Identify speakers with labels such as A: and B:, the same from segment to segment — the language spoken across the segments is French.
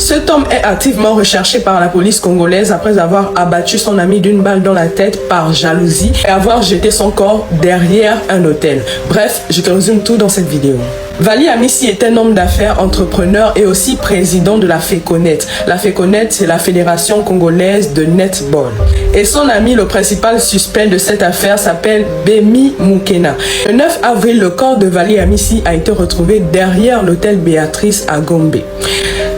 A: Cet homme est activement recherché par la police congolaise après avoir abattu son ami d'une balle dans la tête par jalousie et avoir jeté son corps derrière un hôtel. Bref, je te résume tout dans cette vidéo. Vali Amissi est un homme d'affaires, entrepreneur et aussi président de la FECONET. La FECONET, c'est la Fédération congolaise de netball. Et son ami, le principal suspect de cette affaire, s'appelle Bemi Moukena. Le 9 avril, le corps de Vali Amissi a été retrouvé derrière l'hôtel Béatrice à Gombe.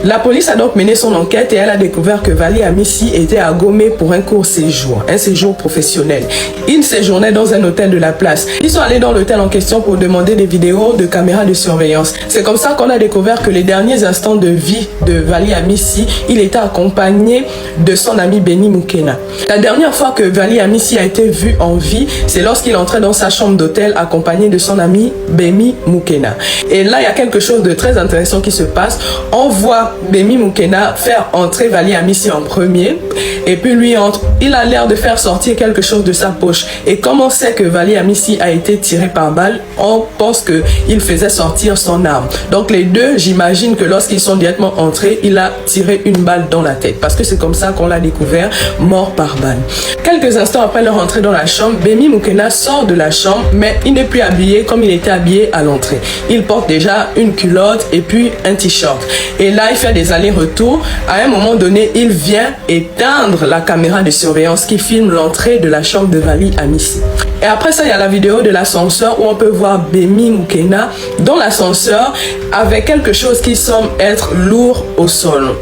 A: La police a donc mené son enquête et elle a découvert que Vali Amissi était à Gombe pour un court séjour, un séjour professionnel. Il séjournait dans un hôtel de la place. Ils sont allés dans l'hôtel en question pour demander des vidéos de caméras de surveillance. C'est comme ça qu'on a découvert que les derniers instants de vie de Vali Amissi, il était accompagné de son ami Bemi Moukena. La dernière fois que Vali Amissi a été vu en vie, c'est lorsqu'il entrait dans sa chambre d'hôtel accompagné de son ami Bemi Moukena. Et là, il y a quelque chose de très intéressant qui se passe. On voit Bemi Moukena faire entrer Vali Amissi en premier et puis lui entre. Il a l'air de faire sortir quelque chose de sa poche. Et comme on sait que Vali Amissi a été tiré par balle, on pense qu'il faisait sortir son arme. Donc les deux, j'imagine que lorsqu'ils sont directement entrés, il a tiré une balle dans la tête. Parce que c'est comme ça qu'on l'a découvert, mort par balle. Quelques instants après leur entrée dans la chambre, Bemi Moukena sort de la chambre, mais il n'est plus habillé comme il était habillé à l'entrée. Il porte déjà une culotte et puis un t-shirt. Et là, il fait des allers-retours. À un moment donné, il vient éteindre la caméra de surveillance qui filme l'entrée de la chambre de Vali Amissi. Et après ça, il y a la vidéo de l'ascenseur où on peut voir Bemi Moukena dans l'ascenseur avec quelque chose qui semble être lourd au sol.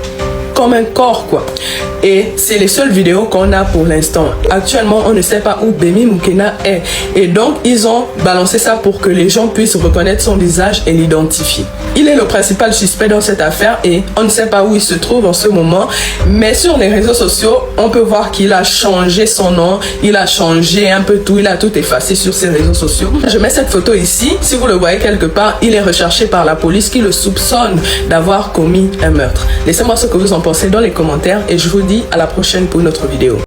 A: Comme un corps quoi. Et c'est les seules vidéos qu'on a pour l'instant. Actuellement, on ne sait pas où Bemi Moukena est. Et donc, ils ont balancé ça pour que les gens puissent reconnaître son visage et l'identifier. Il est le principal suspect dans cette affaire et on ne sait pas où il se trouve en ce moment. Mais sur les réseaux sociaux, on peut voir qu'il a changé son nom. Il a changé un peu tout. Il a tout effacé sur ses réseaux sociaux. Je mets cette photo ici. Si vous le voyez quelque part, il est recherché par la police qui le soupçonne d'avoir commis un meurtre. Laissez-moi ce que vous en pensez dans les commentaires et je vous dis à la prochaine pour une autre vidéo.